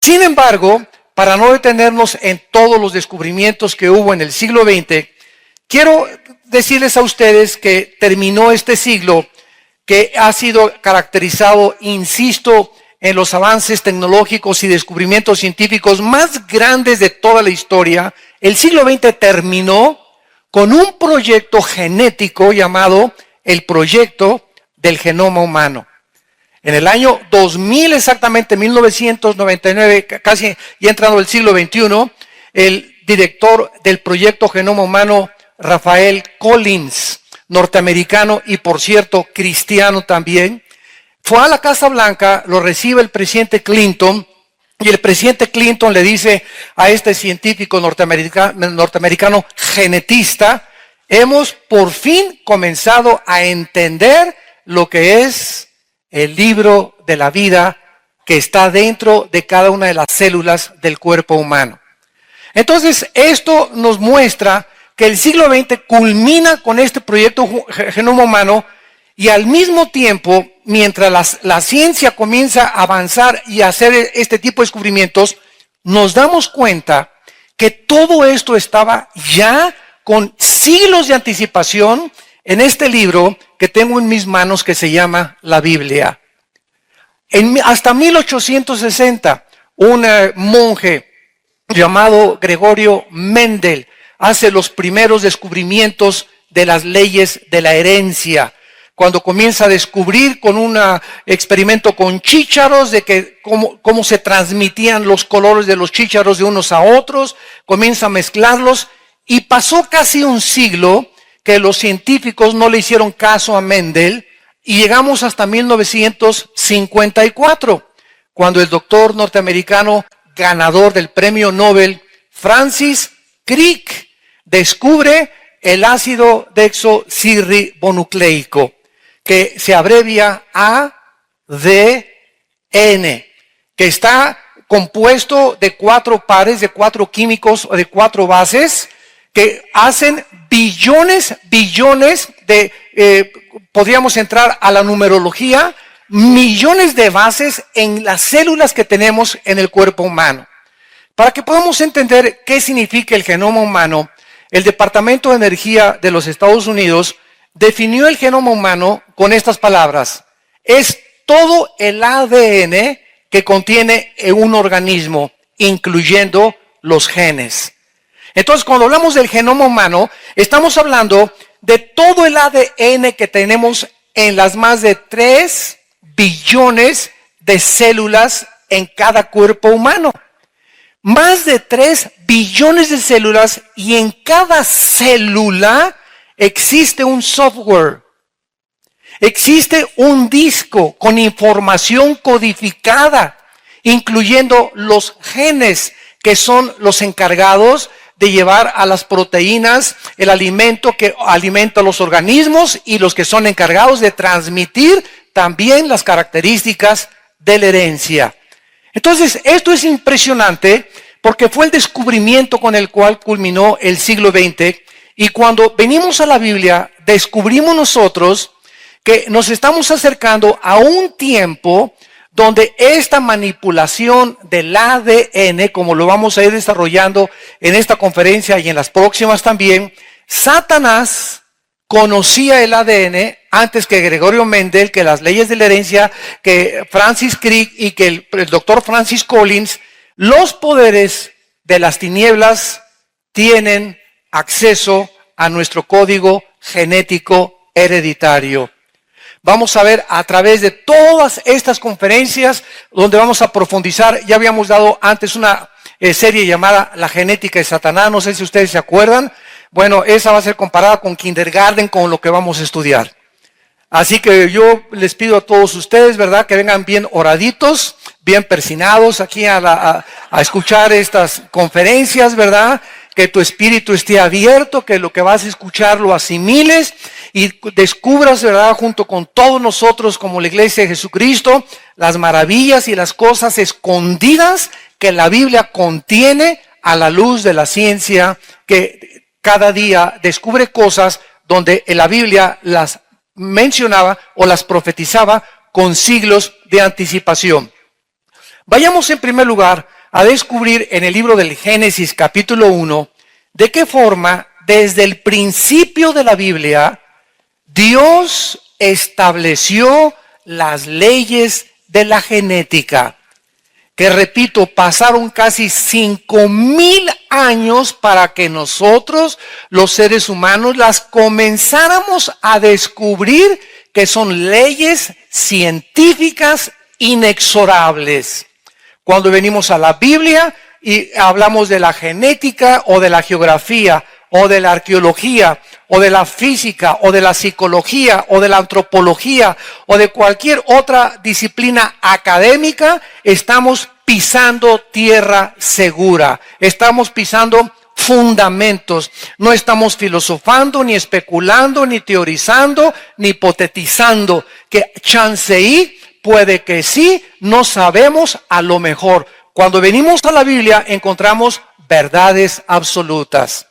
Sin embargo, para no detenernos en todos los descubrimientos que hubo en el siglo XX, quiero decirles a ustedes que terminó este siglo que ha sido caracterizado, insisto, en los avances tecnológicos y descubrimientos científicos más grandes de toda la historia. El siglo XX terminó con un proyecto genético llamado el proyecto del genoma humano. En el año 2000, exactamente 1999, casi ya entrando el siglo XXI, el director del proyecto Genoma Humano, Rafael Collins, norteamericano y por cierto cristiano también, fue a la Casa Blanca, lo recibe el presidente Clinton y el presidente Clinton le dice a este científico norteamericano genetista: hemos por fin comenzado a entender lo que es el libro de la vida que está dentro de cada una de las células del cuerpo humano. Entonces, esto nos muestra que el siglo XX culmina con este proyecto Genoma Humano y al mismo tiempo, mientras la ciencia comienza a avanzar y a hacer este tipo de descubrimientos, nos damos cuenta que todo esto estaba ya con siglos de anticipación en este libro que tengo en mis manos que se llama la Biblia. Hasta 1860, un monje llamado Gregorio Mendel hace los primeros descubrimientos de las leyes de la herencia, cuando comienza a descubrir con un experimento con chícharos de que cómo se transmitían los colores de los chícharos de unos a otros, comienza a mezclarlos y pasó casi un siglo que los científicos no le hicieron caso a Mendel y llegamos hasta 1954, cuando el doctor norteamericano ganador del premio Nobel, Francis Crick, descubre el ácido desoxirribonucleico, que se abrevia ADN, que está compuesto de 4 pares, de 4 químicos o de 4 bases, que hacen billones de, podríamos entrar a la numerología, millones de bases en las células que tenemos en el cuerpo humano. Para que podamos entender qué significa el genoma humano, el Departamento de Energía de los Estados Unidos definió el genoma humano con estas palabras: es todo el ADN que contiene un organismo, incluyendo los genes. Entonces, cuando hablamos del genoma humano, estamos hablando de todo el ADN que tenemos en las más de 3 billones de células en cada cuerpo humano. Más de 3 billones de células y en cada célula existe un software. Existe un disco con información codificada, incluyendo los genes que son los encargados de llevar a las proteínas el alimento que alimenta a los organismos y los que son encargados de transmitir también las características de la herencia. Entonces, esto es impresionante porque fue el descubrimiento con el cual culminó el siglo XX, y cuando venimos a la Biblia, descubrimos nosotros que nos estamos acercando a un tiempo donde esta manipulación del ADN, como lo vamos a ir desarrollando en esta conferencia y en las próximas también, Satanás conocía el ADN antes que Gregorio Mendel, que las leyes de la herencia, que Francis Crick y que el doctor Francis Collins. Los poderes de las tinieblas tienen acceso a nuestro código genético hereditario. Vamos a ver a través de todas estas conferencias donde vamos a profundizar. Ya habíamos dado antes una serie llamada La genética de Satanás, no sé si ustedes se acuerdan. Bueno, esa va a ser comparada con kindergarten, con lo que vamos a estudiar. Así que yo les pido a todos ustedes, ¿verdad?, que vengan bien oraditos, bien persinados aquí a escuchar estas conferencias, ¿verdad?, que tu espíritu esté abierto, que lo que vas a escuchar lo asimiles y descubras, ¿verdad?, junto con todos nosotros como la Iglesia de Jesucristo, las maravillas y las cosas escondidas que la Biblia contiene a la luz de la ciencia, que cada día descubre cosas donde en la Biblia las mencionaba o las profetizaba con siglos de anticipación. Vayamos en primer lugar a descubrir en el libro del Génesis capítulo 1 de qué forma desde el principio de la Biblia Dios estableció las leyes de la genética, que repito, pasaron casi 5,000 años para que nosotros, los seres humanos, las comenzáramos a descubrir que son leyes científicas inexorables. Cuando venimos a la Biblia y hablamos de la genética o de la geografía o de la arqueología o de la física o de la psicología o de la antropología o de cualquier otra disciplina académica, estamos pisando tierra segura, estamos pisando fundamentos, no estamos filosofando, ni especulando, ni teorizando, ni hipotetizando, que chanceí, puede que sí, no sabemos a lo mejor. Cuando venimos a la Biblia encontramos verdades absolutas.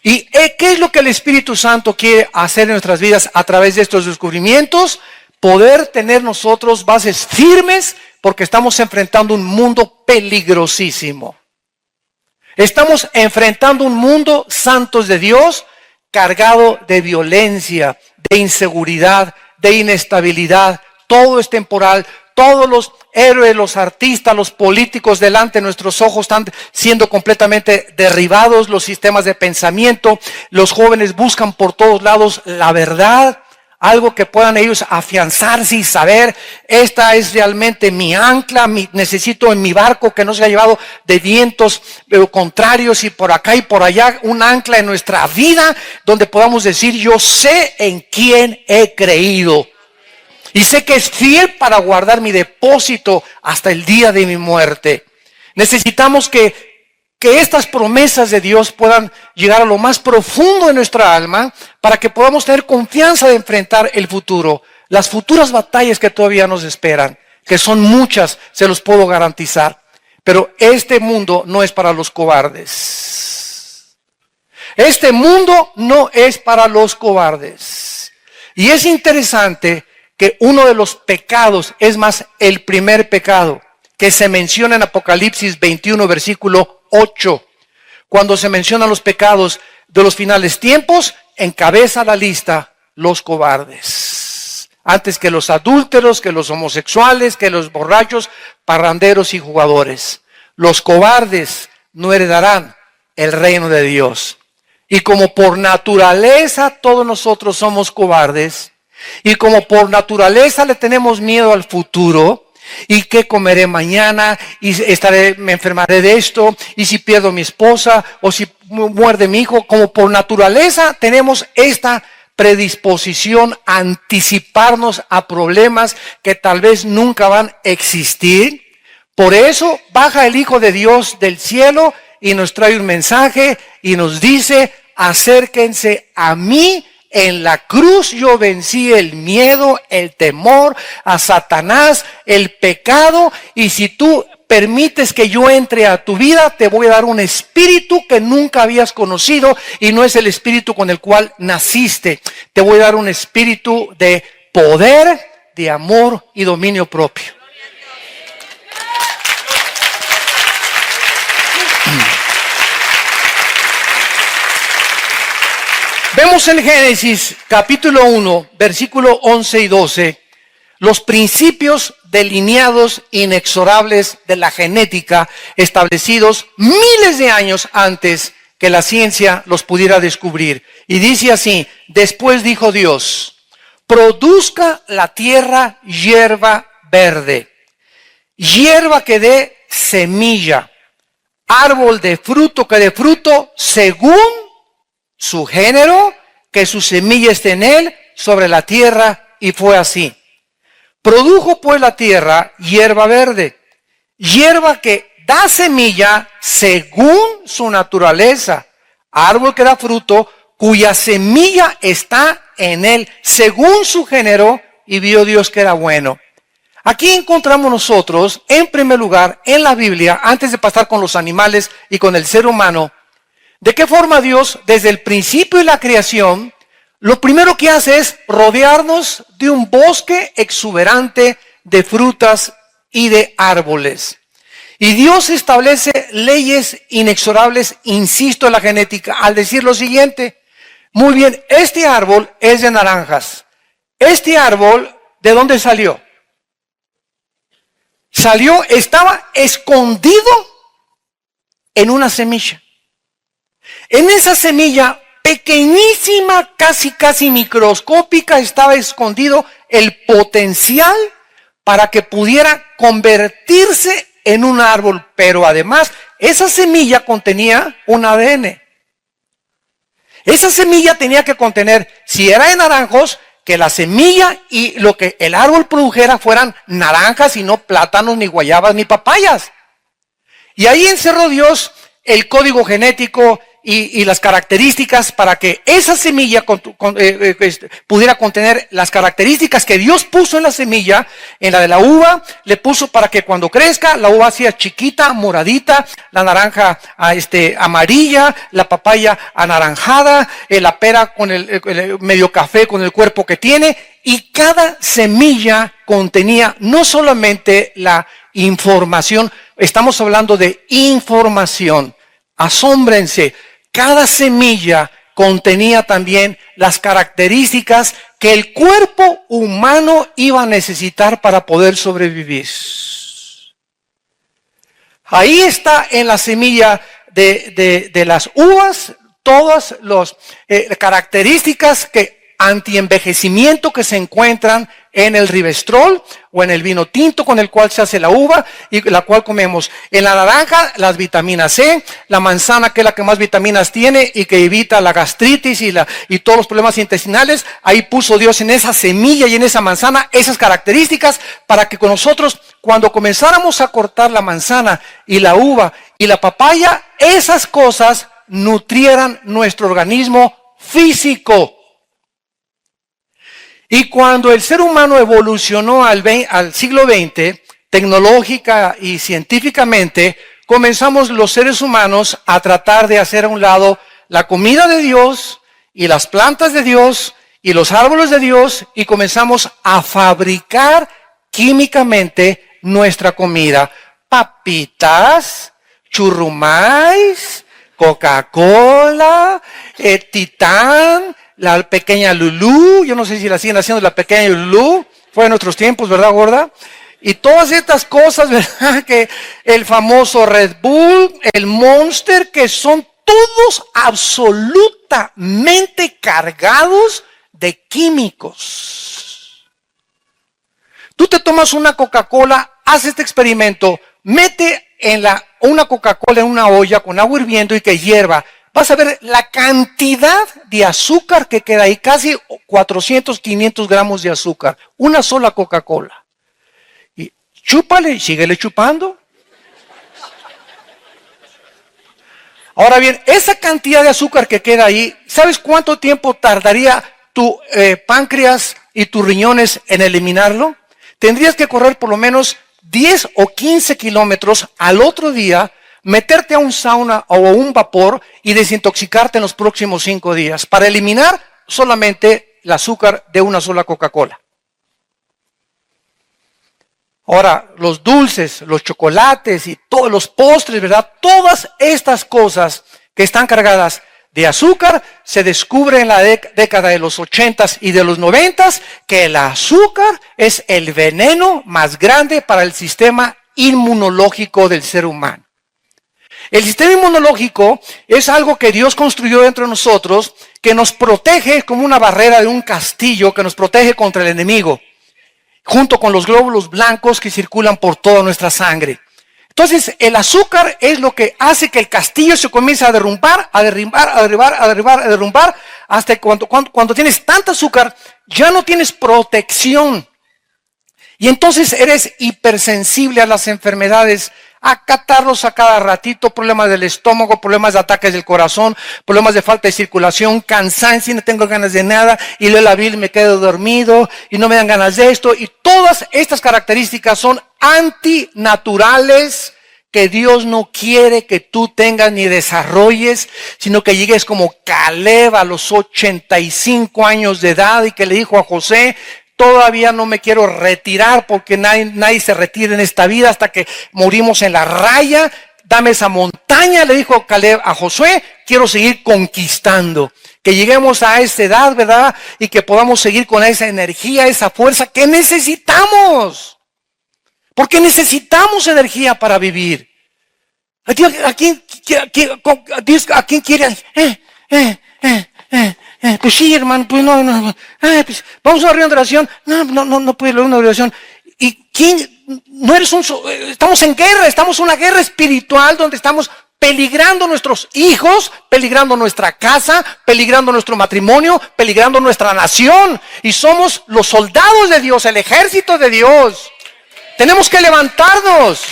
¿Y qué es lo que el Espíritu Santo quiere hacer en nuestras vidas a través de estos descubrimientos? Poder tener nosotros bases firmes porque estamos enfrentando un mundo peligrosísimo. Estamos enfrentando un mundo, santos de Dios, cargado de violencia, de inseguridad, de inestabilidad. Todo es temporal. Todos los héroes, los artistas, los políticos delante de nuestros ojos están siendo completamente derribados, los sistemas de pensamiento, los jóvenes buscan por todos lados la verdad, algo que puedan ellos afianzarse y saber, esta es realmente mi ancla, necesito en mi barco que no se ha llevado de vientos contrarios y por acá y por allá, un ancla en nuestra vida donde podamos decir, yo sé en quién he creído. Y sé que es fiel para guardar mi depósito hasta el día de mi muerte. Necesitamos que estas promesas de Dios puedan llegar a lo más profundo de nuestra alma para que podamos tener confianza de enfrentar el futuro. Las futuras batallas que todavía nos esperan, que son muchas, se los puedo garantizar. Pero este mundo no es para los cobardes. Este mundo no es para los cobardes. Y es interesante que uno de los pecados, es más, el primer pecado, que se menciona en Apocalipsis 21, versículo 8, cuando se mencionan los pecados de los finales tiempos, encabeza la lista los cobardes. Antes que los adúlteros, que los homosexuales, que los borrachos, parranderos y jugadores. Los cobardes no heredarán el reino de Dios. Y como por naturaleza todos nosotros somos cobardes, y como por naturaleza le tenemos miedo al futuro, y qué comeré mañana, y me enfermaré de esto, y si pierdo a mi esposa, o si muerde mi hijo, como por naturaleza tenemos esta predisposición a anticiparnos a problemas que tal vez nunca van a existir. Por eso baja el Hijo de Dios del cielo y nos trae un mensaje y nos dice, acérquense a mí. En la cruz yo vencí el miedo, el temor, a Satanás, el pecado. Y si tú permites que yo entre a tu vida, te voy a dar un espíritu que nunca habías conocido y no es el espíritu con el cual naciste. Te voy a dar un espíritu de poder, de amor y dominio propio. Vemos en Génesis capítulo 1, versículo 11 y 12, los principios delineados inexorables de la genética establecidos miles de años antes que la ciencia los pudiera descubrir. Y dice así, después dijo Dios, produzca la tierra hierba verde, hierba que dé semilla, árbol de fruto que dé fruto según su género, que su semilla esté en él, sobre la tierra, y fue así. Produjo pues la tierra hierba verde, hierba que da semilla según su naturaleza, árbol que da fruto, cuya semilla está en él, según su género, y vio Dios que era bueno. Aquí encontramos nosotros, en primer lugar, en la Biblia, antes de pasar con los animales y con el ser humano, ¿de qué forma Dios, desde el principio de la creación, lo primero que hace es rodearnos de un bosque exuberante de frutas y de árboles. Y Dios establece leyes inexorables, insisto, en la genética, al decir lo siguiente: muy bien, este árbol es de naranjas. Este árbol, ¿de dónde salió? Estaba escondido en una semilla. En esa semilla pequeñísima, casi microscópica, estaba escondido el potencial para que pudiera convertirse en un árbol. Pero además, esa semilla contenía un ADN. Esa semilla tenía que contener, si era de naranjos, que la semilla y lo que el árbol produjera fueran naranjas y no plátanos, ni guayabas, ni papayas. Y ahí encerró Dios el código genético y las características para que esa semilla pudiera contener las características que Dios puso en la semilla. En la de la uva le puso para que cuando crezca la uva sea chiquita, moradita, la naranja amarilla, la papaya anaranjada, la pera con el medio café con el cuerpo que tiene. Y cada semilla contenía no solamente la información, estamos hablando de información. Asómbrense, cada semilla contenía también las características que el cuerpo humano iba a necesitar para poder sobrevivir. Ahí está en la semilla de las uvas todas las características antienvejecimiento que se encuentran en el Rivestrol o en el vino tinto con el cual se hace la uva y la cual comemos. En la naranja, las vitaminas C, la manzana, que es la que más vitaminas tiene y que evita la gastritis y todos los problemas intestinales. Ahí puso Dios en esa semilla y en esa manzana esas características para que con nosotros, cuando comenzáramos a cortar la manzana y la uva y la papaya, esas cosas nutrieran nuestro organismo físico. Y cuando el ser humano evolucionó al siglo XX, tecnológica y científicamente, comenzamos los seres humanos a tratar de hacer a un lado la comida de Dios y las plantas de Dios y los árboles de Dios y comenzamos a fabricar químicamente nuestra comida. Papitas, churrumais, Coca-Cola, Titán, la pequeña Lulú, yo no sé si la siguen haciendo la pequeña Lulú, fue en nuestros tiempos, ¿verdad, gorda? Y todas estas cosas, ¿verdad? Que el famoso Red Bull, el Monster, que son todos absolutamente cargados de químicos. Tú te tomas una Coca-Cola, haz este experimento, mete una Coca-Cola en una olla con agua hirviendo y que hierva. Vas a ver la cantidad de azúcar que queda ahí, casi 400, 500 gramos de azúcar. Una sola Coca-Cola. Y chúpale y síguele chupando. Ahora bien, esa cantidad de azúcar que queda ahí, ¿sabes cuánto tiempo tardaría tu páncreas y tus riñones en eliminarlo? Tendrías que correr por lo menos 10 o 15 kilómetros al otro día, meterte a un sauna o a un vapor y desintoxicarte en los próximos 5 días para eliminar solamente el azúcar de una sola Coca-Cola. Ahora, los dulces, los chocolates y todos los postres, ¿verdad? Todas estas cosas que están cargadas de azúcar, se descubre en la década de los 80s y de los 90s que el azúcar es el veneno más grande para el sistema inmunológico del ser humano. El sistema inmunológico es algo que Dios construyó dentro de nosotros, que nos protege como una barrera de un castillo, que nos protege contra el enemigo, junto con los glóbulos blancos que circulan por toda nuestra sangre. Entonces, el azúcar es lo que hace que el castillo se comience a derrumbar, hasta que cuando tienes tanta azúcar, ya no tienes protección. Y entonces eres hipersensible a las enfermedades, a catarros a cada ratito, problemas del estómago, problemas de ataques del corazón, problemas de falta de circulación, cansancio, no tengo ganas de nada, y leo la Biblia y me quedo dormido, y no me dan ganas de esto. Y todas estas características son antinaturales, que Dios no quiere que tú tengas ni desarrolles, sino que llegues como Caleb a los 85 años de edad y que le dijo a José: todavía no me quiero retirar porque nadie se retira en esta vida hasta que morimos en la raya. Dame esa montaña, le dijo Caleb a Josué, quiero seguir conquistando. Que lleguemos a esa edad, ¿verdad? Y que podamos seguir con esa energía, esa fuerza que necesitamos. Porque necesitamos energía para vivir. ¿A quién quiere? Pues sí, hermano, pues no. Pues vamos a una reunión de oración. No puede ir a una oración. ¿Y quién? No eres estamos en guerra, estamos en una guerra espiritual donde estamos peligrando nuestros hijos, peligrando nuestra casa, peligrando nuestro matrimonio, peligrando nuestra nación. Y somos los soldados de Dios, el ejército de Dios. Tenemos que levantarnos.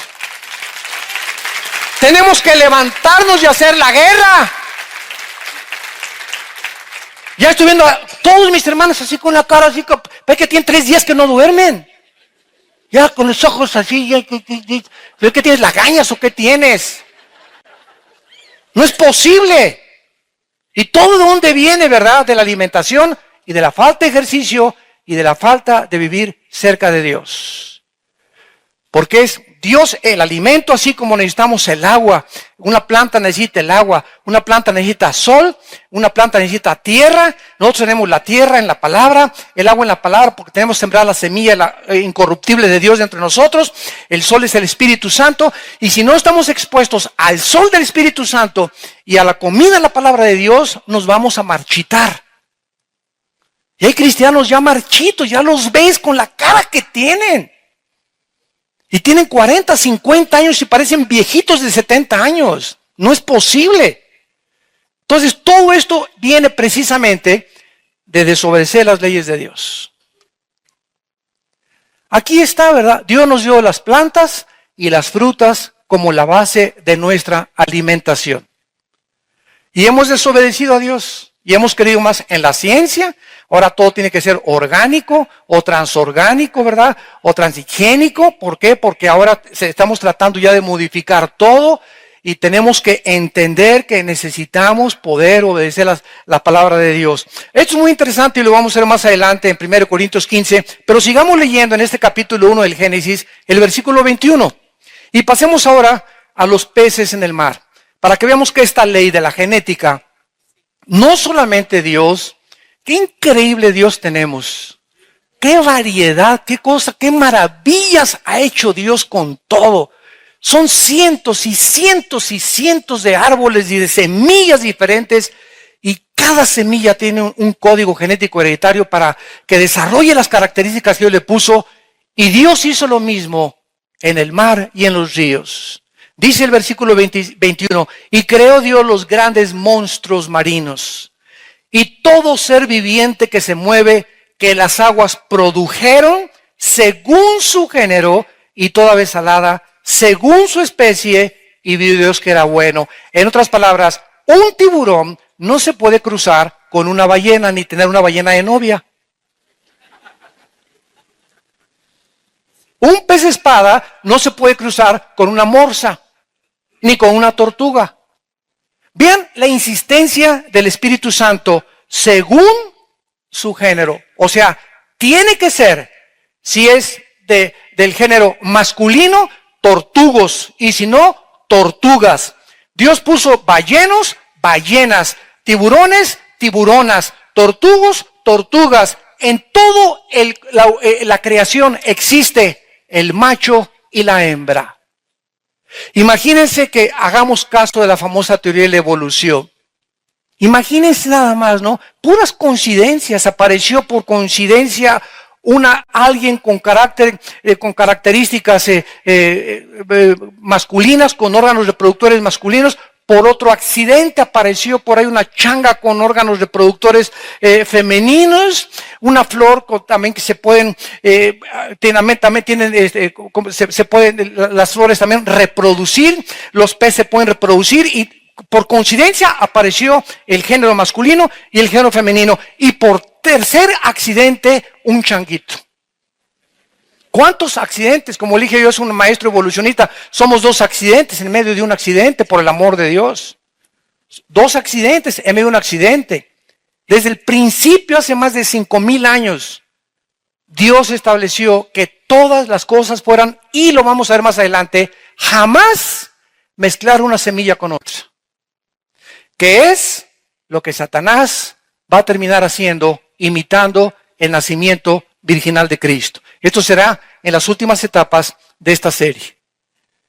Tenemos que levantarnos y hacer la guerra. Ya estoy viendo a todos mis hermanos así con la cara, así que tienen 3 días que no duermen. Ya con los ojos así, ¿qué tienes? ¿Lagañas o qué tienes? No es posible. ¿Y todo de dónde viene, verdad? De la alimentación y de la falta de ejercicio y de la falta de vivir cerca de Dios. Porque es Dios el alimento, así como necesitamos el agua. Una planta necesita el agua, una planta necesita sol, una planta necesita tierra. Nosotros tenemos la tierra en la palabra, el agua en la palabra, porque tenemos sembrar la semilla incorruptible de Dios entre nosotros. El sol es el Espíritu Santo. Y si no estamos expuestos al sol del Espíritu Santo y a la comida en la palabra de Dios, nos vamos a marchitar. Y hay cristianos ya marchitos, ya los ves con la cara que tienen. Y tienen 40, 50 años y parecen viejitos de 70 años. No es posible. Entonces, todo esto viene precisamente de desobedecer las leyes de Dios. Aquí está, ¿verdad? Dios nos dio las plantas y las frutas como la base de nuestra alimentación. Y hemos desobedecido a Dios. Y hemos creído más en la ciencia. Ahora todo tiene que ser orgánico o transorgánico, ¿verdad? O transgénico. ¿Por qué? Porque ahora estamos tratando ya de modificar todo y tenemos que entender que necesitamos poder obedecer la palabra de Dios. Esto es muy interesante y lo vamos a ver más adelante en 1 Corintios 15. Pero sigamos leyendo en este capítulo 1 del Génesis, el versículo 21. Y pasemos ahora a los peces en el mar. Para que veamos que esta ley de la genética, no solamente Dios, qué increíble Dios tenemos. Qué variedad, qué cosa, qué maravillas ha hecho Dios con todo. Son cientos y cientos y cientos de árboles y de semillas diferentes. Y cada semilla tiene un código genético hereditario para que desarrolle las características que Dios le puso. Y Dios hizo lo mismo en el mar y en los ríos. Dice el versículo 21, y creó Dios los grandes monstruos marinos y todo ser viviente que se mueve, que las aguas produjeron según su género y toda vez salada, según su especie, y vio Dios que era bueno. En otras palabras, un tiburón no se puede cruzar con una ballena ni tener una ballena de novia. Un pez espada no se puede cruzar con una morsa ni con una tortuga. Vean la insistencia del Espíritu Santo según su género. O sea, tiene que ser, si es del género masculino, tortugos, y si no, tortugas. Dios puso ballenos, ballenas, tiburones, tiburonas, tortugos, tortugas. En todo la creación existe el macho y la hembra. Imagínense que hagamos caso de la famosa teoría de la evolución. Imagínense nada más, ¿no? Puras coincidencias. Apareció por coincidencia alguien con características masculinas, con órganos reproductores masculinos. Por otro accidente apareció por ahí una changa con órganos reproductores femeninos, una flor también que se pueden, también tienen, se pueden, las flores también reproducir, los peces se pueden reproducir y por coincidencia apareció el género masculino y el género femenino y por tercer accidente un changuito. ¿Cuántos accidentes? Como le dije yo, es un maestro evolucionista. Somos 2 accidentes en medio de un accidente, por el amor de Dios. 2 accidentes en medio de un accidente. Desde el principio, hace más de 5,000 años, Dios estableció que todas las cosas fueran, y lo vamos a ver más adelante, jamás mezclar una semilla con otra. Que es lo que Satanás va a terminar haciendo, imitando el nacimiento virginal de Cristo. Esto será en las últimas etapas de esta serie.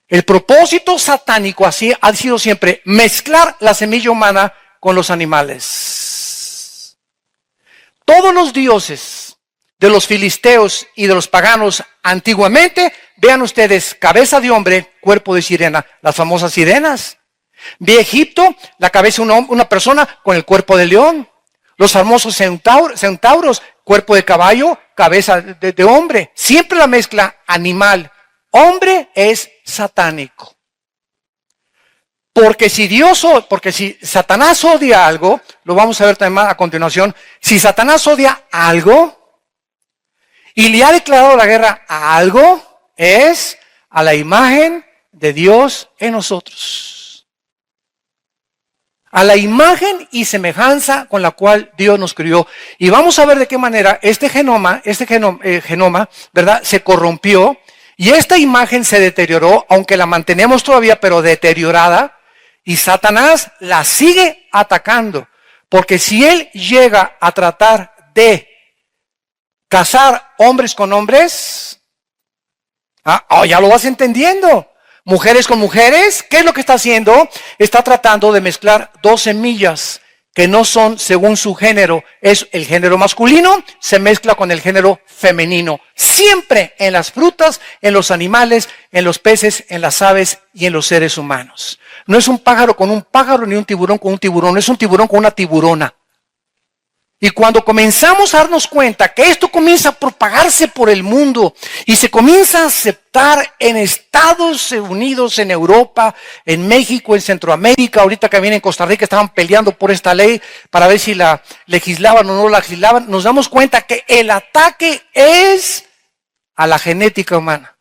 El propósito satánico así ha sido siempre mezclar la semilla humana con los animales. Todos los dioses de los filisteos y de los paganos antiguamente, vean ustedes, cabeza de hombre, cuerpo de sirena, las famosas sirenas. Ve Egipto, la cabeza de una persona con el cuerpo de león. Los famosos centauros, cuerpo de caballo, cabeza de hombre. Siempre la mezcla animal, hombre es satánico. Porque si Satanás odia algo, lo vamos a ver también a continuación, si Satanás odia algo y le ha declarado la guerra a algo, es a la imagen de Dios en nosotros. A la imagen y semejanza con la cual Dios nos crió. Y vamos a ver de qué manera este genoma, ¿verdad?, se corrompió y esta imagen se deterioró, aunque la mantenemos todavía, pero deteriorada, y Satanás la sigue atacando. Porque si él llega a tratar de casar hombres con hombres, ya lo vas entendiendo. Mujeres con mujeres, ¿qué es lo que está haciendo? Está tratando de mezclar dos semillas que no son según su género. Es el género masculino, se mezcla con el género femenino. Siempre en las frutas, en los animales, en los peces, en las aves y en los seres humanos. No es un pájaro con un pájaro ni un tiburón con un tiburón, es un tiburón con una tiburona. Y cuando comenzamos a darnos cuenta que esto comienza a propagarse por el mundo y se comienza a aceptar en Estados Unidos, en Europa, en México, en Centroamérica, ahorita que viene en Costa Rica estaban peleando por esta ley para ver si la legislaban o no la legislaban, nos damos cuenta que el ataque es a la genética humana,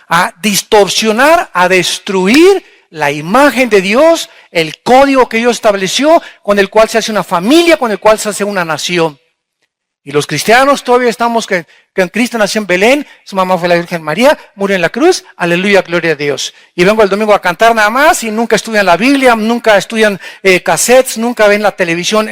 a distorsionar, a destruir la imagen de Dios, el código que Dios estableció, con el cual se hace una familia, con el cual se hace una nación. Y los cristianos todavía estamos que en Cristo nació en Belén, su mamá fue la Virgen María, murió en la cruz, aleluya, gloria a Dios. Y vengo el domingo a cantar nada más y nunca estudian la Biblia, nunca estudian cassettes, nunca ven la televisión,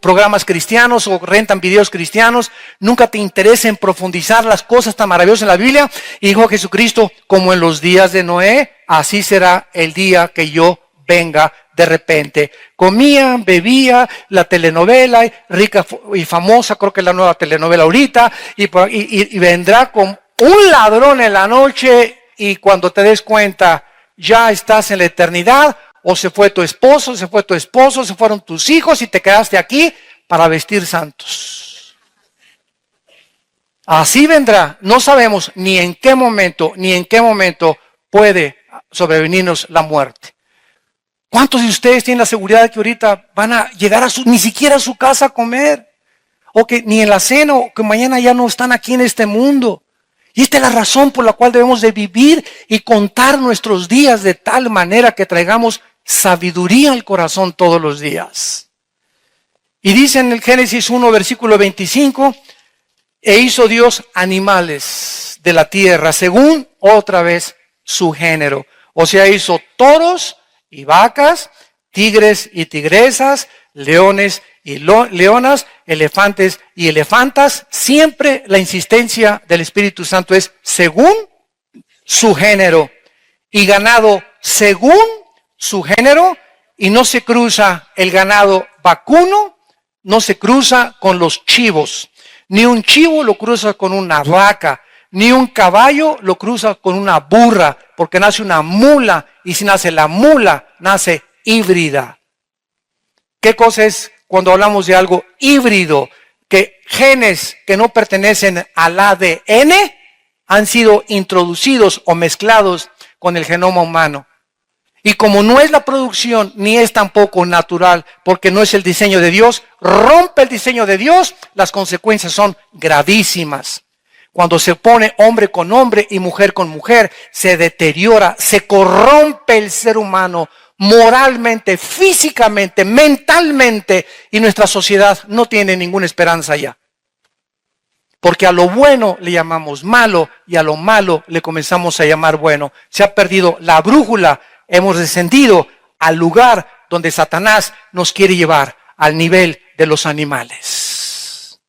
programas cristianos o rentan videos cristianos, nunca te interesa en profundizar las cosas tan maravillosas en la Biblia. Y dijo Jesucristo, como en los días de Noé, así será el día que yo venga de repente. Comían, bebía, la telenovela, rica y famosa, creo que es la nueva telenovela ahorita, y vendrá con un ladrón en la noche y cuando te des cuenta ya estás en la eternidad, o se fue tu esposo, se fueron tus hijos y te quedaste aquí para vestir santos. Así vendrá, no sabemos ni en qué momento puede sobrevenirnos la muerte. ¿Cuántos de ustedes tienen la seguridad de que ahorita van a llegar ni siquiera a su casa a comer? O que ni en la cena, o que mañana ya no están aquí en este mundo. Y esta es la razón por la cual debemos de vivir y contar nuestros días de tal manera que traigamos sabiduría al corazón todos los días. Y dice en el Génesis 1, versículo 25, e hizo Dios animales de la tierra, según otra vez su género. O sea, hizo toros y vacas, tigres y tigresas, leones y leonas, elefantes y elefantas. Siempre la insistencia del Espíritu Santo es según su género. Y ganado según su género, y no se cruza el ganado vacuno, no se cruza con los chivos. Ni un chivo lo cruza con una vaca, ni un caballo lo cruza con una burra, porque nace una mula, y si nace la mula, nace híbrida. ¿Qué cosa es cuando hablamos de algo híbrido? Que genes que no pertenecen al ADN han sido introducidos o mezclados con el genoma humano. Y como no es la producción, ni es tampoco natural, porque no es el diseño de Dios, rompe el diseño de Dios, las consecuencias son gravísimas. Cuando se pone hombre con hombre y mujer con mujer, se deteriora, se corrompe el ser humano moralmente, físicamente, mentalmente, y nuestra sociedad no tiene ninguna esperanza ya. Porque a lo bueno le llamamos malo y a lo malo le comenzamos a llamar bueno. Se ha perdido la brújula, hemos descendido al lugar donde Satanás nos quiere llevar, al nivel de los animales.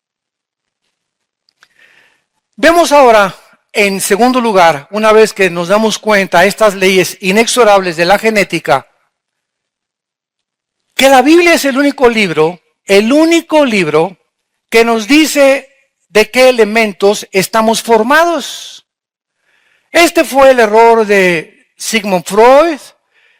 Vemos ahora, en segundo lugar, una vez que nos damos cuenta de estas leyes inexorables de la genética, que la Biblia es el único libro que nos dice de qué elementos estamos formados. Este fue el error de Sigmund Freud,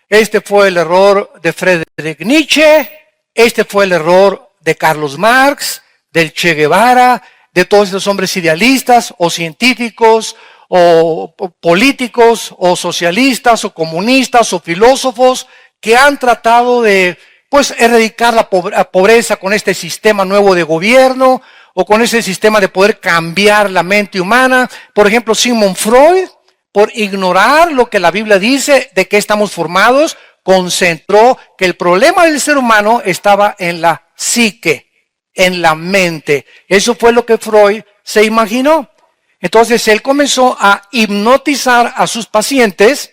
este fue el error de Friedrich Nietzsche, este fue el error de Carlos Marx, del Che Guevara, de todos esos hombres idealistas o científicos o políticos o socialistas o comunistas o filósofos que han tratado de erradicar la pobreza con este sistema nuevo de gobierno o con ese sistema de poder cambiar la mente humana. Por ejemplo, Sigmund Freud, por ignorar lo que la Biblia dice de que estamos formados, concentró que el problema del ser humano estaba en la psique, en la mente. Eso fue lo que Freud se imaginó. Entonces él comenzó a hipnotizar a sus pacientes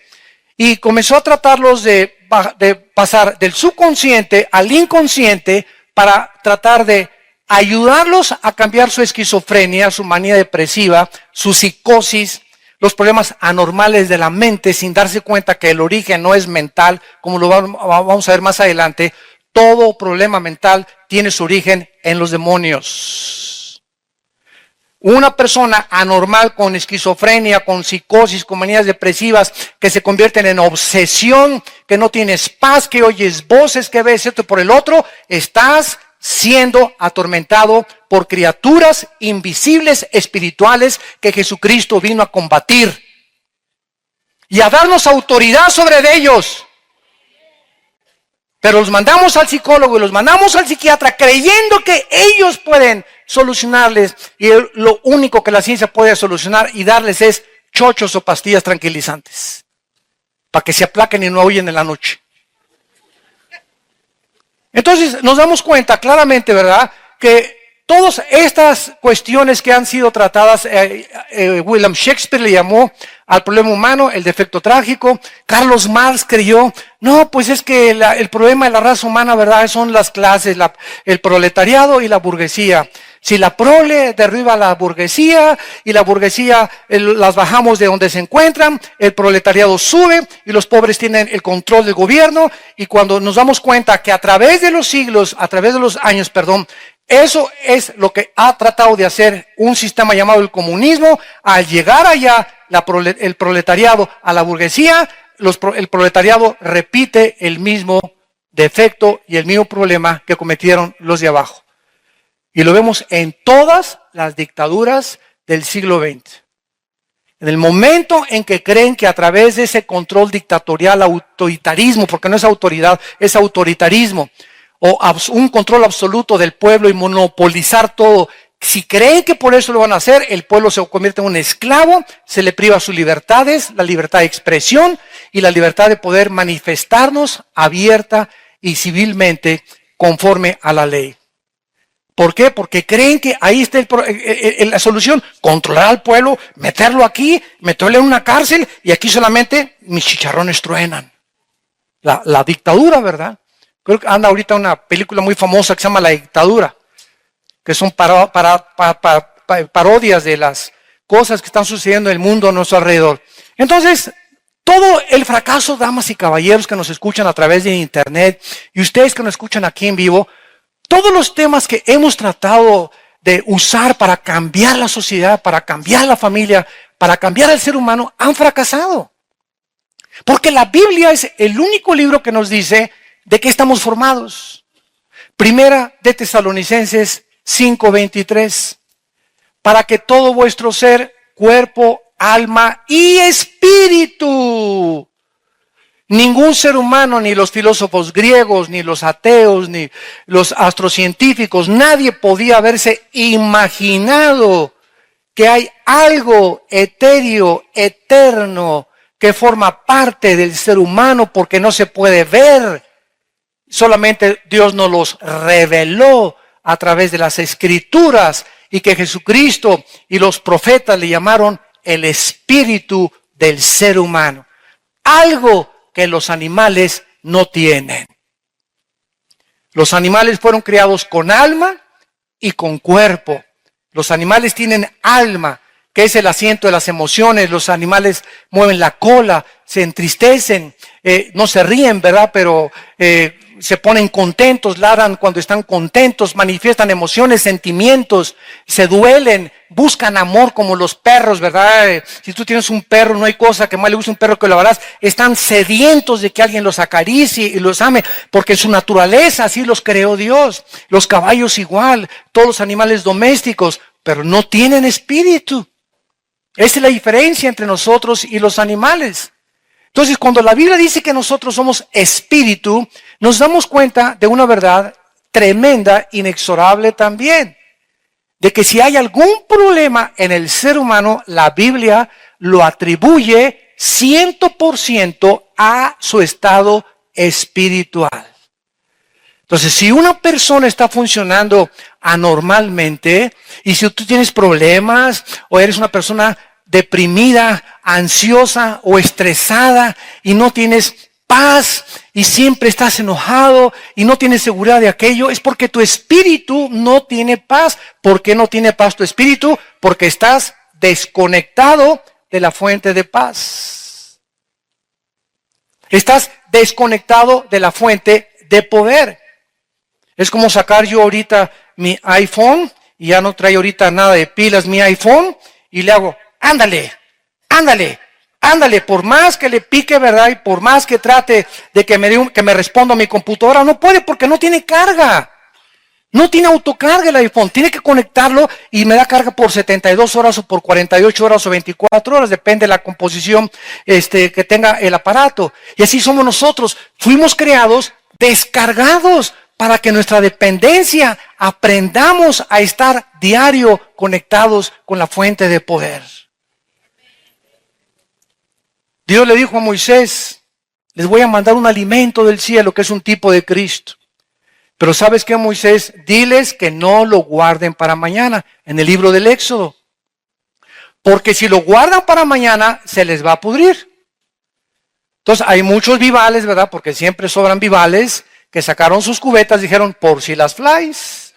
y comenzó a tratarlos de pasar del subconsciente al inconsciente para tratar de ayudarlos a cambiar su esquizofrenia, su manía depresiva, su psicosis, los problemas anormales de la mente sin darse cuenta que el origen no es mental, como lo vamos a ver más adelante. Todo problema mental tiene su origen en los demonios. Una persona anormal con esquizofrenia, con psicosis, con manías depresivas que se convierten en obsesión, que no tienes paz, que oyes voces, que ves esto por el otro, estás siendo atormentado por criaturas invisibles espirituales que Jesucristo vino a combatir y a darnos autoridad sobre ellos. Pero los mandamos al psicólogo y los mandamos al psiquiatra creyendo que ellos pueden solucionarles, y lo único que la ciencia puede solucionar y darles es chochos o pastillas tranquilizantes para que se aplaquen y no huyen en la noche. Entonces nos damos cuenta claramente, ¿verdad?, que todas estas cuestiones que han sido tratadas, William Shakespeare le llamó al problema humano el defecto trágico. Carlos Marx creyó, no, pues es que el problema de la raza humana, ¿verdad?, son las clases, el proletariado y la burguesía. Si la prole derriba a la burguesía y la burguesía las bajamos de donde se encuentran, el proletariado sube y los pobres tienen el control del gobierno. Y cuando nos damos cuenta que a través de los siglos, a través de los años, eso es lo que ha tratado de hacer un sistema llamado el comunismo. Al llegar allá el proletariado a la burguesía, el proletariado repite el mismo defecto y el mismo problema que cometieron los de abajo. Y lo vemos en todas las dictaduras del siglo XX. En el momento en que creen que a través de ese control dictatorial, autoritarismo, porque no es autoridad, es autoritarismo, o un control absoluto del pueblo y monopolizar todo, si creen que por eso lo van a hacer, el pueblo se convierte en un esclavo, se le priva sus libertades, la libertad de expresión y la libertad de poder manifestarnos abierta y civilmente conforme a la ley. ¿Por qué? Porque creen que ahí está la solución, controlar al pueblo, meterlo aquí, meterle en una cárcel y aquí solamente mis chicharrones truenan. La dictadura, ¿verdad? Creo que anda ahorita una película muy famosa que se llama La Dictadura, que son parodias de las cosas que están sucediendo en el mundo a nuestro alrededor. Entonces, todo el fracaso, damas y caballeros que nos escuchan a través de internet y ustedes que nos escuchan aquí en vivo, todos los temas que hemos tratado de usar para cambiar la sociedad, para cambiar la familia, para cambiar al ser humano, han fracasado. Porque la Biblia es el único libro que nos dice de qué estamos formados. Primera de Tesalonicenses 5:23. Para que todo vuestro ser, cuerpo, alma y espíritu. Ningún ser humano, ni los filósofos griegos, ni los ateos, ni los astrocientíficos, nadie podía haberse imaginado que hay algo etéreo, eterno, que forma parte del ser humano porque no se puede ver. Solamente Dios nos los reveló a través de las Escrituras y que Jesucristo y los profetas le llamaron el espíritu del ser humano. Algo que los animales no tienen. Los animales fueron creados con alma y con cuerpo. Los animales tienen alma, que es el asiento de las emociones. Los animales mueven la cola, se entristecen, no se ríen, ¿verdad? Pero se ponen contentos, ladran cuando están contentos, manifiestan emociones, sentimientos, se duelen, buscan amor como los perros, ¿verdad? Si tú tienes un perro, no hay cosa que más le guste a un perro que lo abrace. Están sedientos de que alguien los acaricie y los ame, porque su naturaleza, así los creó Dios. Los caballos igual, todos los animales domésticos, pero no tienen espíritu. Esa es la diferencia entre nosotros y los animales. Entonces, cuando la Biblia dice que nosotros somos espíritu, nos damos cuenta de una verdad tremenda, inexorable también. De que si hay algún problema en el ser humano, la Biblia lo atribuye 100% a su estado espiritual. Entonces, si una persona está funcionando anormalmente, y si tú tienes problemas, o eres una persona deprimida, ansiosa o estresada, y no tienes paz, y siempre estás enojado, y no tienes seguridad de aquello, es porque tu espíritu no tiene paz. ¿Por qué no tiene paz tu espíritu? Porque estás desconectado de la fuente de paz. Estás desconectado de la fuente de poder. Es como sacar yo ahorita mi iPhone y ya no trae ahorita nada de pilas mi iPhone y le hago, ándale, ándale, ándale, por más que le pique, ¿verdad? Y por más que trate de que me responda a mi computadora, no puede porque no tiene carga. No tiene autocarga el iPhone, tiene que conectarlo y me da carga por 72 horas o por 48 horas o 24 horas, depende de la composición que tenga el aparato. Y así somos nosotros, fuimos creados descargados para que nuestra dependencia aprendamos a estar diario conectados con la fuente de poder. Dios le dijo a Moisés, les voy a mandar un alimento del cielo que es un tipo de Cristo. Pero ¿sabes qué, Moisés? Diles que no lo guarden para mañana, en el libro del Éxodo. Porque si lo guardan para mañana, se les va a pudrir. Entonces hay muchos vivales, ¿verdad? Porque siempre sobran vivales, que sacaron sus cubetas, dijeron, por si las flies.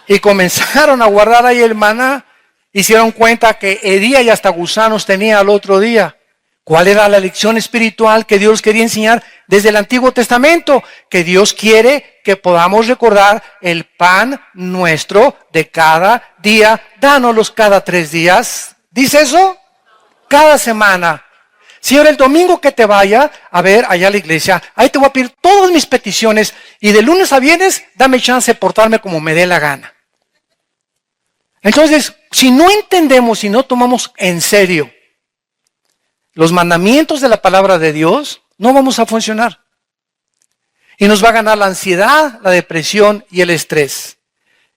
Y comenzaron a guardar ahí el maná. Hicieron cuenta que hedía y hasta gusanos tenía al otro día. ¿Cuál era la lección espiritual que Dios quería enseñar desde el Antiguo Testamento? Que Dios quiere que podamos recordar el pan nuestro de cada día. Dánoslos cada 3 días. ¿Dice eso? Cada semana. Señor, el domingo que te vaya a ver allá a la iglesia, ahí te voy a pedir todas mis peticiones y de lunes a viernes dame chance de portarme como me dé la gana. Entonces, si no entendemos, si no tomamos en serio los mandamientos de la palabra de Dios, no vamos a funcionar. Y nos va a ganar la ansiedad, la depresión y el estrés.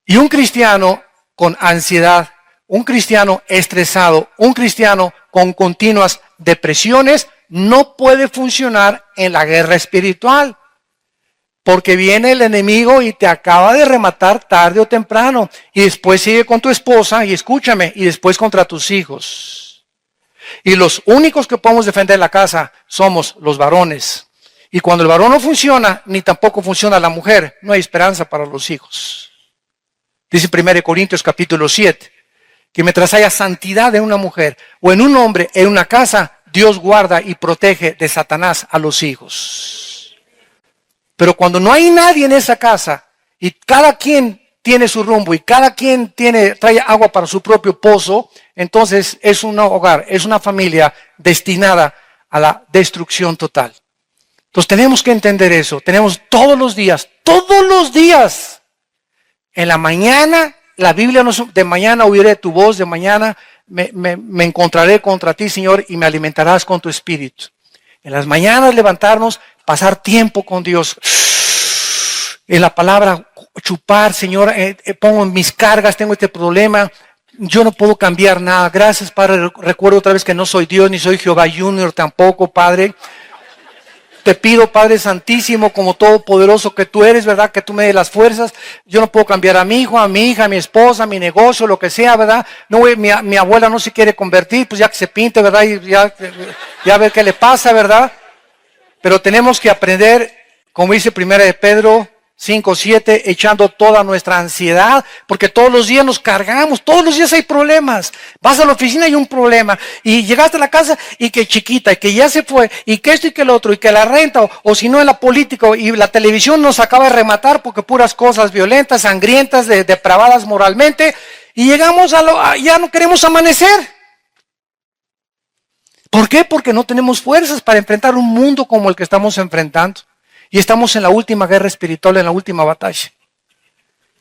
Y un cristiano con ansiedad, un cristiano estresado, un cristiano con continuas depresiones, no puede funcionar en la guerra espiritual. Porque viene el enemigo y te acaba de rematar tarde o temprano. Y después sigue con tu esposa, y escúchame, y después contra tus hijos. Y los únicos que podemos defender la casa somos los varones. Y cuando el varón no funciona, ni tampoco funciona la mujer, no hay esperanza para los hijos. Dice 1 Corintios capítulo 7, que mientras haya santidad en una mujer o en un hombre, en una casa, Dios guarda y protege de Satanás a los hijos. Pero cuando no hay nadie en esa casa y cada quien tiene su rumbo y cada quien trae agua para su propio pozo, entonces es un hogar, es una familia destinada a la destrucción total. Entonces tenemos que entender eso. Tenemos todos los días, en la mañana, la Biblia nos, de mañana oiré tu voz, de mañana me encontraré contra ti, Señor, y me alimentarás con tu espíritu. En las mañanas levantarnos, pasar tiempo con Dios. En la palabra chupar, Señor, pongo en mis cargas, tengo este problema, yo no puedo cambiar nada. Gracias, Padre, recuerdo otra vez que no soy Dios, ni soy Jehová Junior tampoco, Padre. Te pido, Padre Santísimo, como todopoderoso que tú eres, ¿verdad? Que tú me des las fuerzas. Yo no puedo cambiar a mi hijo, a mi hija, a mi esposa, a mi negocio, lo que sea, ¿verdad? No, mi abuela no se quiere convertir, pues ya que se pinte, ¿verdad? Y ya ver qué le pasa, ¿verdad? Pero tenemos que aprender, como dice 1 de Pedro 5:7, echando toda nuestra ansiedad, porque todos los días nos cargamos, todos los días hay problemas. Vas a la oficina y hay un problema, y llegaste a la casa y que chiquita, y que ya se fue, y que esto y que el otro, y que la renta, o si no en la política, y la televisión nos acaba de rematar porque puras cosas violentas, sangrientas, depravadas moralmente, y llegamos ya no queremos amanecer. ¿Por qué? Porque no tenemos fuerzas para enfrentar un mundo como el que estamos enfrentando. Y estamos en la última guerra espiritual, en la última batalla.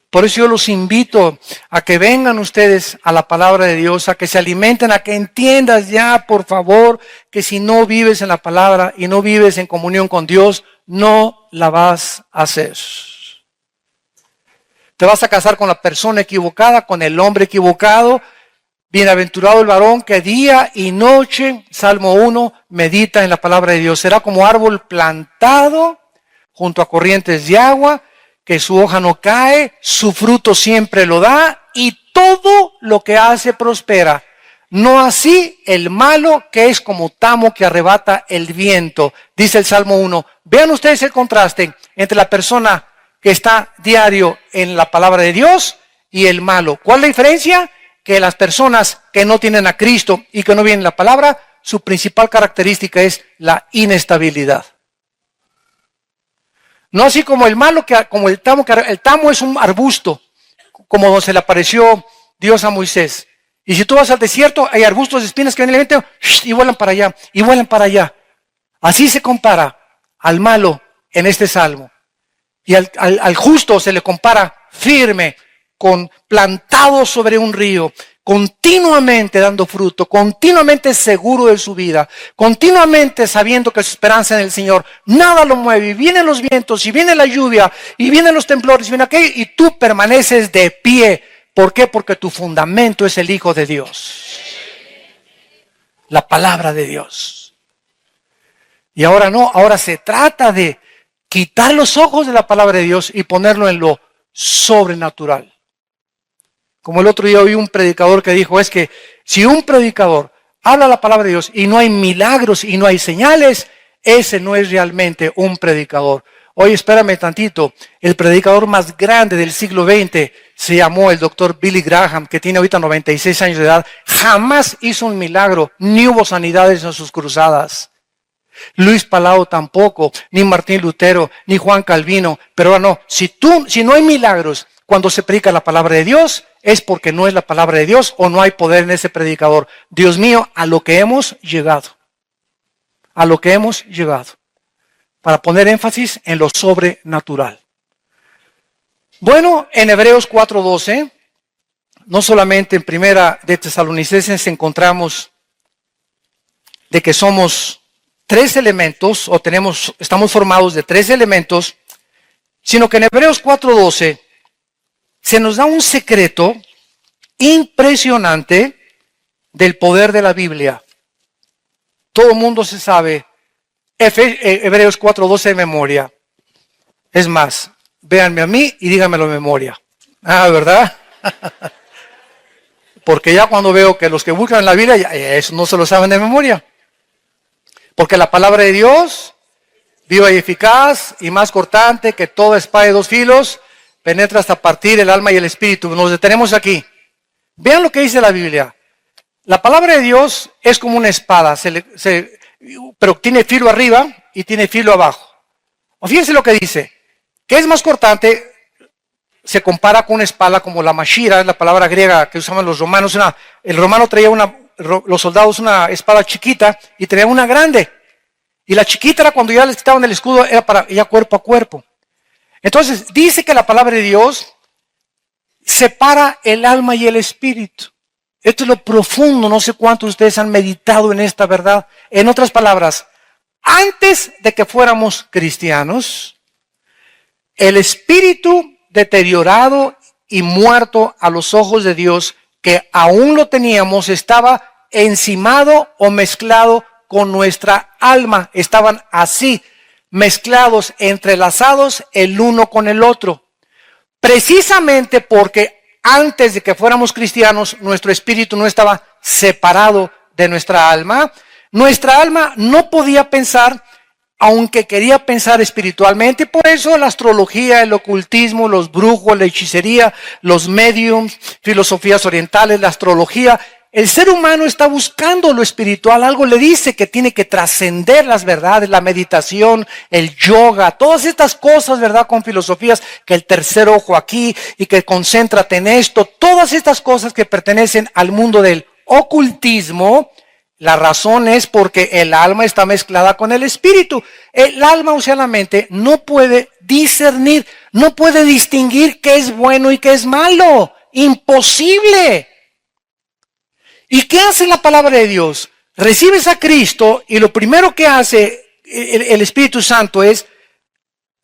Por eso yo los invito a que vengan ustedes a la palabra de Dios, a que se alimenten, a que entiendas ya, por favor, que si no vives en la palabra y no vives en comunión con Dios, no la vas a hacer. Te vas a casar con la persona equivocada, con el hombre equivocado. Bienaventurado el varón que día y noche, Salmo 1, medita en la palabra de Dios. Será como árbol plantado junto a corrientes de agua, que su hoja no cae, su fruto siempre lo da y todo lo que hace prospera. No así el malo, que es como tamo que arrebata el viento. Dice el Salmo 1. Vean ustedes el contraste entre la persona que está diario en la palabra de Dios y el malo. ¿Cuál es la diferencia? Que las personas que no tienen a Cristo y que no vienen la palabra, su principal característica es la inestabilidad. No así como el malo, como el tamo es un arbusto, como se le apareció Dios a Moisés. Y si tú vas al desierto, hay arbustos de espinas que vienen el viento y vuelan para allá, y vuelan para allá. Así se compara al malo en este salmo. Y al justo se le compara firme, plantado sobre un río, continuamente dando fruto, continuamente seguro de su vida, continuamente sabiendo que su esperanza en el Señor, nada lo mueve, y vienen los vientos, y viene la lluvia, y vienen los temblores, y viene aquello, y tú permaneces de pie. ¿Por qué? Porque tu fundamento es el Hijo de Dios, la palabra de Dios. Y ahora no, ahora se trata de quitar los ojos de la palabra de Dios y ponerlo en lo sobrenatural. Como el otro día oí un predicador que dijo, es que si un predicador habla la palabra de Dios y no hay milagros y no hay señales, ese no es realmente un predicador. Oye, espérame tantito, el predicador más grande del siglo XX se llamó el doctor Billy Graham, que tiene ahorita 96 años de edad. Jamás hizo un milagro, ni hubo sanidades en sus cruzadas. Luis Palau tampoco, ni Martín Lutero, ni Juan Calvino. Pero ahora no, si no hay milagros cuando se predica la palabra de Dios, es porque no es la palabra de Dios o no hay poder en ese predicador. Dios mío, a lo que hemos llegado. A lo que hemos llegado. Para poner énfasis en lo sobrenatural. Bueno, en Hebreos 4:12, no solamente en Primera de Tesalonicenses encontramos de que somos tres elementos, o estamos formados de tres elementos, sino que en Hebreos 4:12 se nos da un secreto impresionante del poder de la Biblia. Todo el mundo se sabe Hebreos 4:12 de memoria. Es más, véanme a mí y díganmelo de memoria. Ah, ¿verdad? Porque ya cuando veo que los que buscan en la Biblia, eso no se lo saben de memoria. Porque la palabra de Dios, viva y eficaz y más cortante que toda espada de dos filos, penetra hasta partir el alma y el espíritu. Nos detenemos aquí. Vean lo que dice la Biblia. La palabra de Dios es como una espada, pero tiene filo arriba y tiene filo abajo. O fíjense lo que dice, que es más cortante, se compara con una espada como la mashira, es la palabra griega que usaban los romanos. El romano traía los soldados una espada chiquita y traía una grande. Y la chiquita era cuando ya les quitaban el escudo, era para ya cuerpo a cuerpo. Entonces, dice que la palabra de Dios separa el alma y el espíritu. Esto es lo profundo, no sé cuántos de ustedes han meditado en esta verdad. En otras palabras, antes de que fuéramos cristianos, el espíritu deteriorado y muerto a los ojos de Dios, que aún lo teníamos, estaba encimado o mezclado con nuestra alma. Estaban así. mezclados, entrelazados el uno con el otro. Precisamente porque antes de que fuéramos cristianos, nuestro espíritu no estaba separado de nuestra alma. Nuestra alma no podía pensar, aunque quería pensar espiritualmente. Por eso la astrología, el ocultismo, los brujos, la hechicería, los mediums, filosofías orientales, la astrología. El ser humano está buscando lo espiritual. Algo le dice que tiene que trascender las verdades, la meditación, el yoga, todas estas cosas, ¿verdad? Con filosofías, que el tercer ojo aquí y que concéntrate en esto. Todas estas cosas que pertenecen al mundo del ocultismo. La razón es porque el alma está mezclada con el espíritu. El alma, o sea, la mente, no puede discernir, no puede distinguir qué es bueno y qué es malo. Imposible. ¿Y qué hace la palabra de Dios? Recibes a Cristo y lo primero que hace el Espíritu Santo es,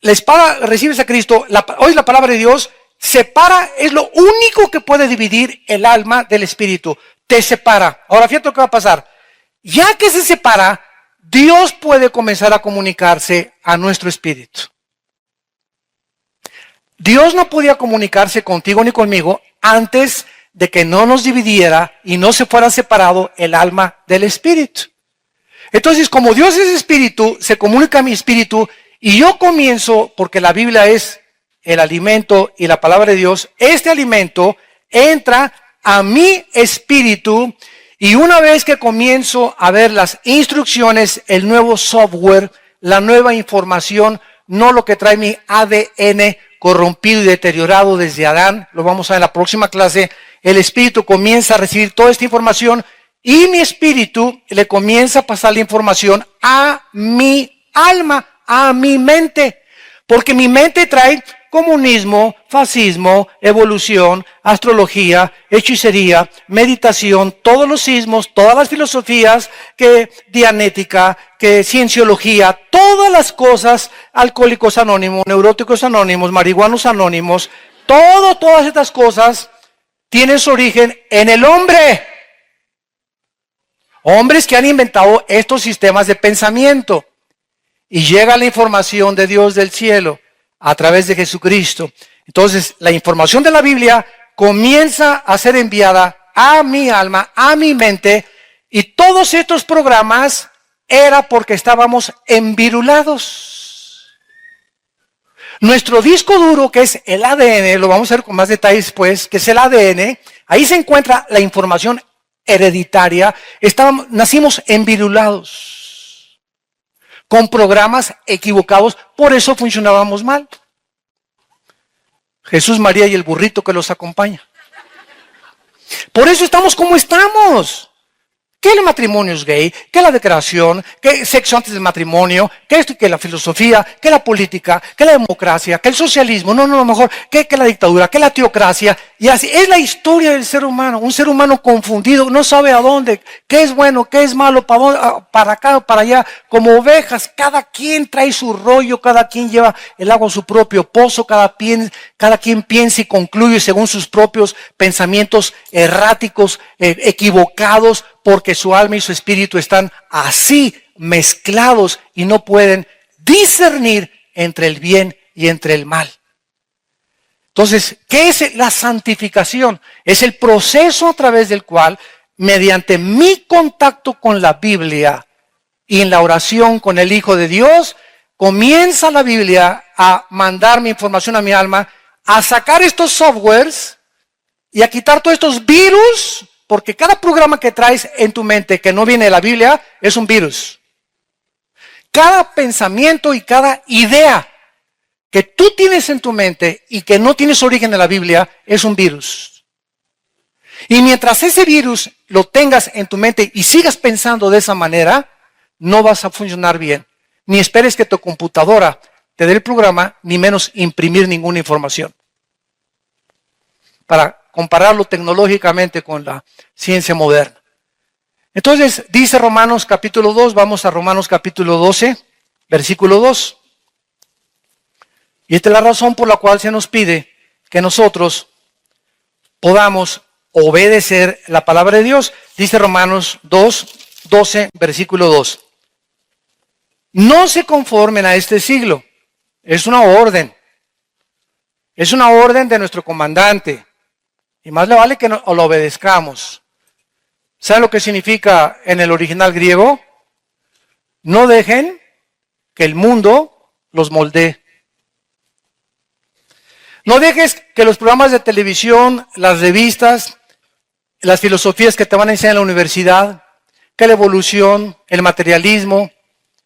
la espada, recibes a Cristo, hoy la palabra de Dios separa, es lo único que puede dividir el alma del espíritu. Te separa. Ahora fíjate lo que va a pasar. Ya que se separa, Dios puede comenzar a comunicarse a nuestro espíritu. Dios no podía comunicarse contigo ni conmigo antes de que no nos dividiera y no se fuera separado el alma del espíritu. Entonces, como Dios es espíritu, se comunica a mi espíritu y yo comienzo, porque la Biblia es el alimento y la palabra de Dios, este alimento entra a mi espíritu. Y una vez que comienzo a ver las instrucciones, el nuevo software, la nueva información, no lo que trae mi ADN corrompido y deteriorado desde Adán, lo vamos a ver en la próxima clase, el espíritu comienza a recibir toda esta información y mi espíritu le comienza a pasar la información a mi alma, a mi mente, porque mi mente trae comunismo, fascismo, evolución, astrología, hechicería, meditación, todos los sismos, todas las filosofías, que dianética, que cienciología, todas las cosas, alcohólicos anónimos, neuróticos anónimos, marihuanos anónimos, todas estas cosas tienen su origen en el hombre. Hombres que han inventado estos sistemas de pensamiento. Y llega la información de Dios del cielo a través de Jesucristo. Entonces, la información de la Biblia comienza a ser enviada a mi alma, a mi mente, y todos estos programas era porque estábamos envirulados. Nuestro disco duro, que es el ADN, lo vamos a ver con más detalles después, que es el ADN, ahí se encuentra la información hereditaria. Nacimos envirulados, con programas equivocados, por eso funcionábamos mal. Jesús, María y el burrito que los acompaña. Por eso estamos como estamos. Que el matrimonio es gay, que la declaración, que sexo antes del matrimonio, que esto y que la filosofía, que la política, que la democracia, que el socialismo, no, mejor, que la dictadura, que la teocracia. Y así es la historia del ser humano. Un ser humano confundido, no sabe a dónde, qué es bueno, qué es malo, para acá o para allá. Como ovejas, cada quien trae su rollo, cada quien lleva el agua a su propio pozo, cada quien piensa y concluye según sus propios pensamientos erráticos, equivocados, porque su alma y su espíritu están así mezclados y no pueden discernir entre el bien y entre el mal. Entonces, ¿qué es la santificación? Es el proceso a través del cual, mediante mi contacto con la Biblia y en la oración con el Hijo de Dios, comienza la Biblia a mandar mi información a mi alma, a sacar estos softwares y a quitar todos estos virus. Porque cada programa que traes en tu mente que no viene de la Biblia es un virus. Cada pensamiento y cada idea que tú tienes en tu mente y que no tienes origen en la Biblia es un virus. Y mientras ese virus lo tengas en tu mente y sigas pensando de esa manera, no vas a funcionar bien. Ni esperes que tu computadora te dé el programa, ni menos imprimir ninguna información. Para compararlo tecnológicamente con la ciencia moderna. Entonces, dice Romanos capítulo 2, vamos a Romanos capítulo 12, versículo 2. Y esta es la razón por la cual se nos pide que nosotros podamos obedecer la palabra de Dios. Dice Romanos 2, 12, versículo 2. No se conformen a este siglo. Es una orden. Es una orden de nuestro comandante. Y más le vale que lo obedezcamos. ¿Sabe lo que significa en el original griego? No dejen que el mundo los moldee. No dejes que los programas de televisión, las revistas, las filosofías que te van a enseñar en la universidad, que la evolución, el materialismo,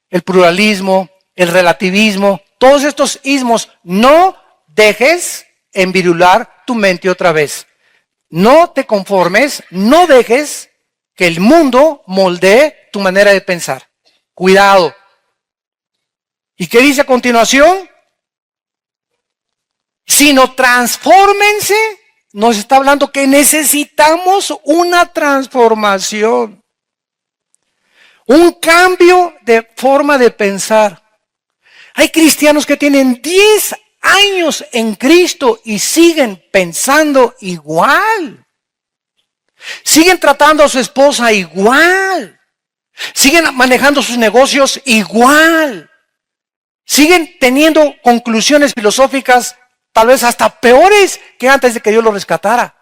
el pluralismo, el relativismo, todos estos ismos, no dejes envirular tu mente otra vez. No te conformes, no dejes que el mundo moldee tu manera de pensar. Cuidado. ¿Y qué dice a continuación? Sino transfórmense. Nos está hablando que necesitamos una transformación. Un cambio de forma de pensar. Hay cristianos que tienen 10 años en Cristo y siguen pensando igual. Siguen tratando a su esposa igual. Siguen manejando sus negocios igual. Siguen teniendo conclusiones filosóficas tal vez hasta peores que antes de que Dios los rescatara.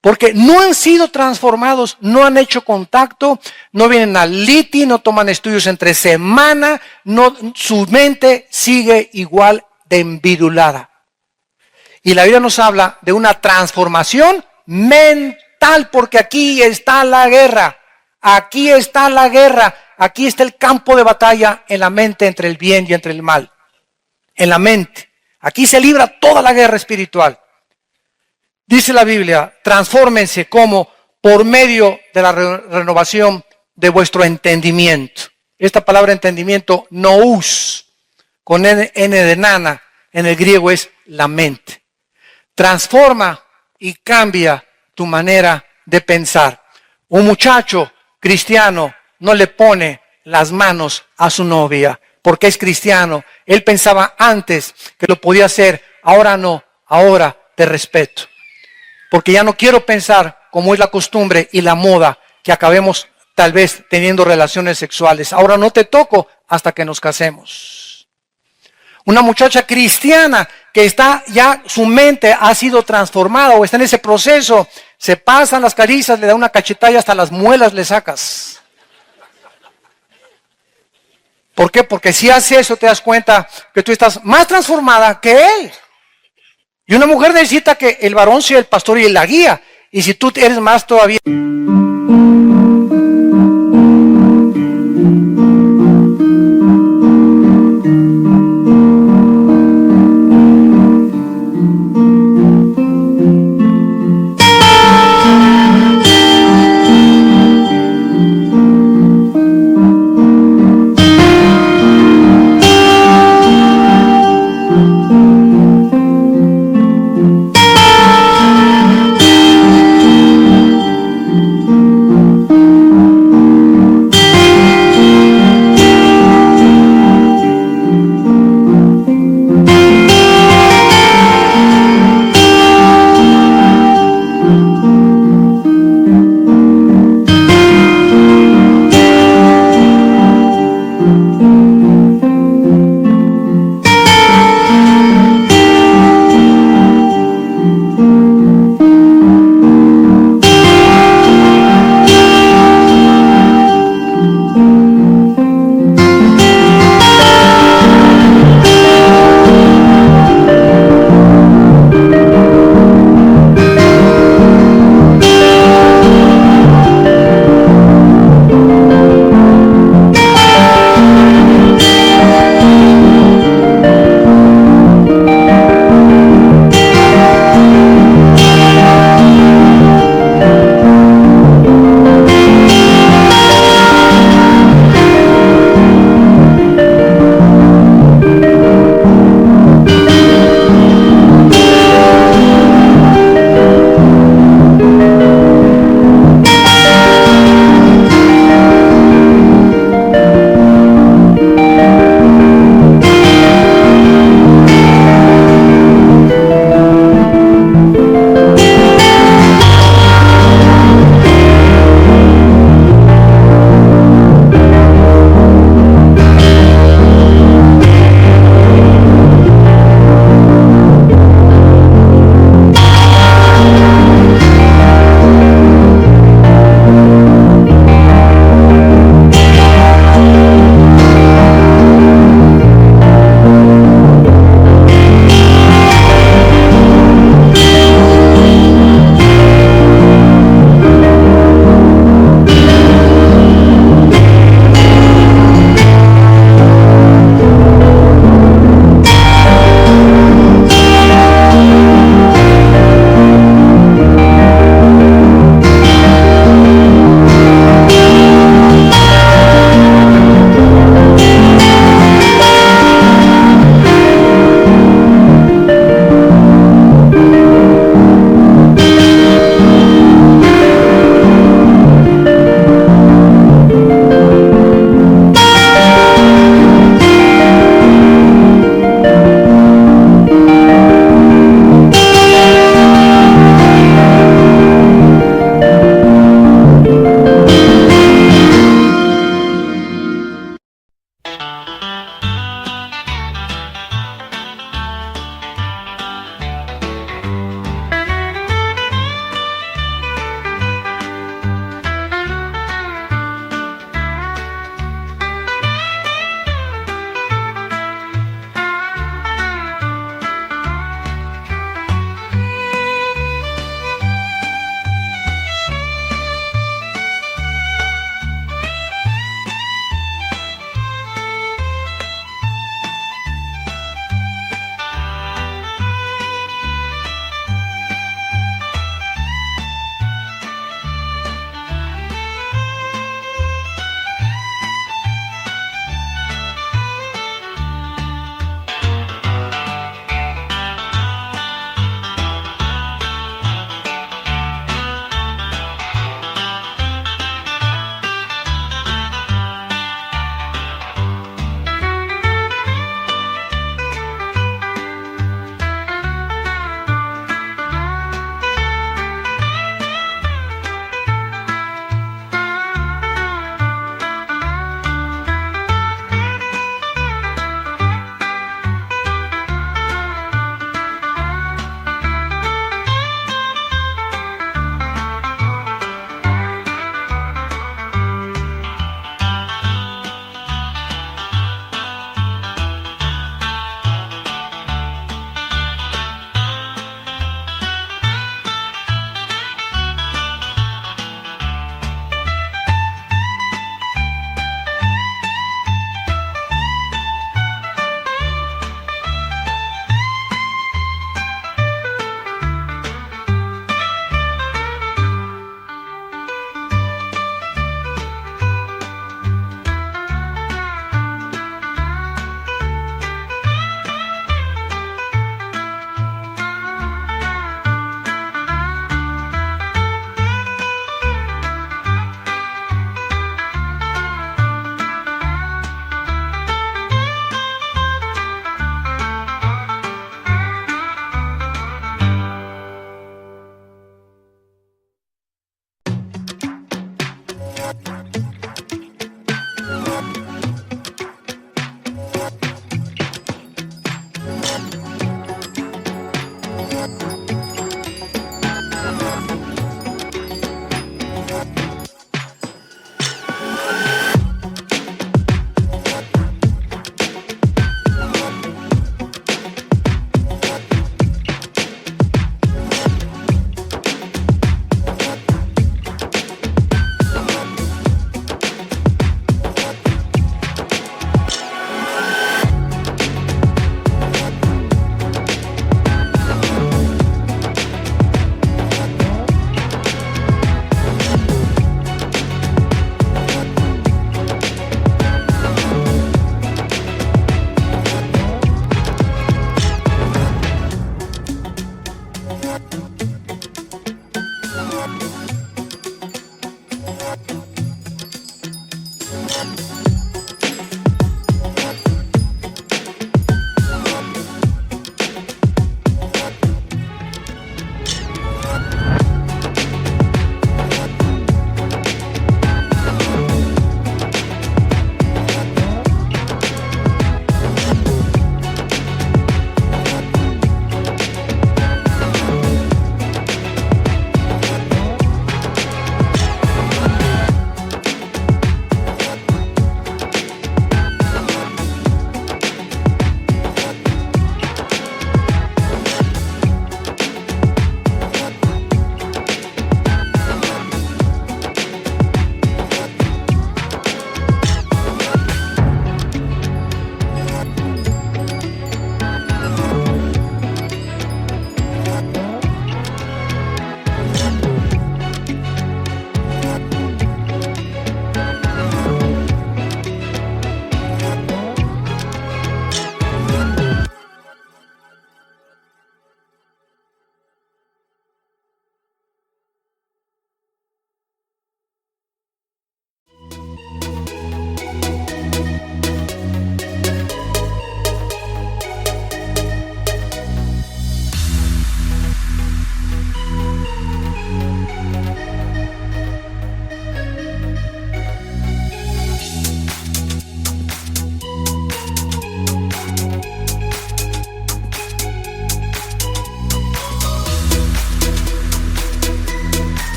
Porque no han sido transformados, no han hecho contacto, no vienen al LITI, no toman estudios entre semana, su mente sigue igual de envirulada. Y la Biblia nos habla de una transformación mental, porque aquí está la guerra, aquí está la guerra, aquí está el campo de batalla en la mente entre el bien y entre el mal. En la mente. Aquí se libra toda la guerra espiritual. Dice la Biblia, transfórmense como por medio de la renovación de vuestro entendimiento. Esta palabra entendimiento, nous, con N de nana, en el griego es la mente. Transforma y cambia tu manera de pensar. Un muchacho cristiano no le pone las manos a su novia porque es cristiano. Él pensaba antes que lo podía hacer, ahora no, ahora te respeto. Porque ya no quiero pensar como es la costumbre y la moda que acabemos tal vez teniendo relaciones sexuales. Ahora no te toco hasta que nos casemos. Una muchacha cristiana que está ya, su mente ha sido transformada o está en ese proceso, se pasan las caricias, le da una cachetada y hasta las muelas le sacas. ¿Por qué? Porque si haces eso te das cuenta que tú estás más transformada que él. Y una mujer necesita que el varón sea el pastor y la guía. Y si tú eres más todavía...